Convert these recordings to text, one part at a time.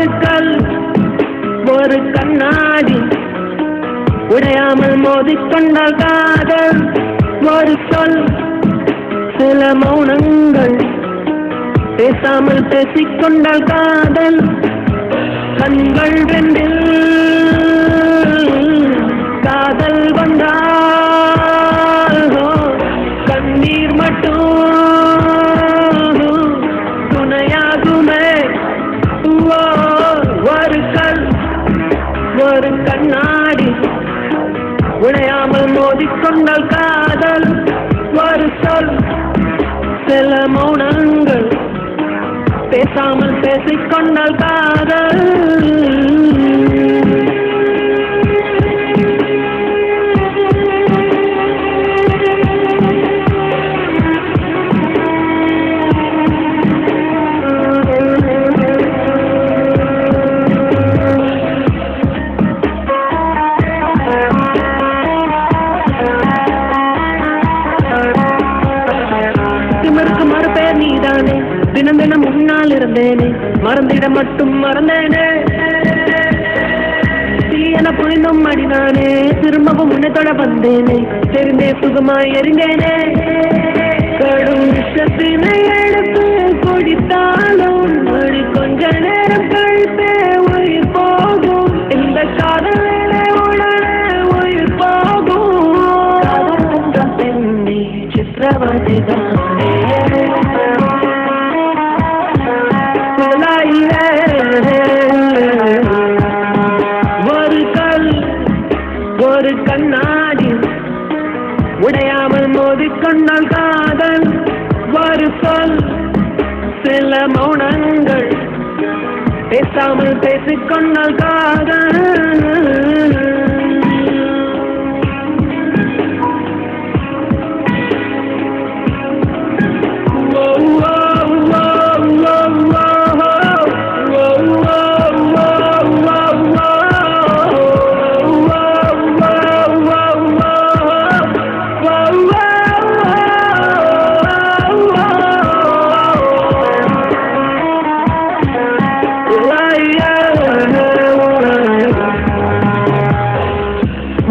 ஒரு கல் ஒரு கண்ணாடி உடையாமல் மோதிக்கொண்டால் காதல் ஒரு சொல் சில மௌனங்கள் பேசாமல் பேசிக்கொண்டால் காதல் கண்கள் ரெண்டில் காதல் வந்தால் கண்ணீர் மட்டும் துணையாகுமே ஒரு கல் ஒரு கண்ணாடி உடையாமல் மோதிக்கொண்டால் காதல் ஒரு சொல் சில மௌனங்கள் பேசாமல் பேசிக்கொண்டால் காதல் மறுபேர் நீதானே தினம் தினம் முன்னால் இருந்தேனே மறந்திட மட்டும் மறந்தேனே தீயன புரிந்தும் அடினானே திரும்பவும் உன்னைத்தொட வந்தேனே தெரிந்தே சுகமாய் எரிந்தேனே கடும் விஷத்தினை எடுத்து குடித்தாலும் மொழி கொஞ்ச நேரம் கழித்தே உயிர் போகும் இந்த காதலே உடனே உயிர் போகும் பெண்ணை சித்திரவதைதானே ஒரு கல் ஒரு கண்ணாடி உடையாமல் மோதிக்கொண்டால் காதல் ஒரு சொல் சில மௌனங்கள் பேசாமல் பேசிக்கொண்டால் காதல்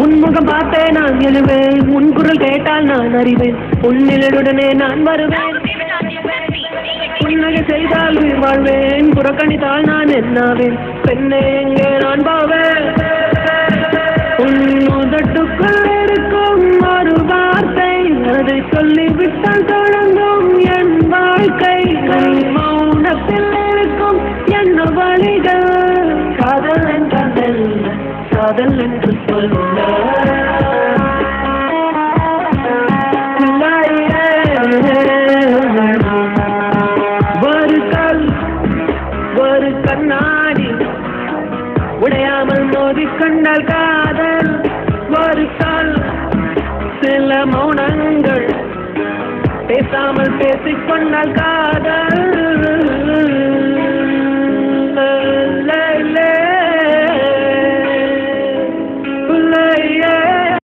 உன்முகம் பார்த்தே நான் எழுவேன் உன் குரல் கேட்டால் நான் அறிவேன் உன்னிலுடனே நான் வருவேன் புன்னகை செய்தால் உயிர் வாழ்வேன் புறக்கணித்தால் நான் என்னாவேன் பெண்ணே எங்கே நான் பாவேன் உன் உதட்டுக்குள் இருக்கும் ஒரு வார்த்தை அதை சொல்லிவிட்டால் தொடங்கும் என் வாழ்க்கை மௌனத்தில் இருக்கும் என்ன வழிகள் காதல் என்றால் காதல் என்று சொல்ல ஒரு கல் ஒரு கண்ணாடி உடையாமல் மோதிக்கொண்டால் காதல் ஒரு கல் சில மௌனங்கள் பேசாமல் பேசிக்கொண்டால் காதல்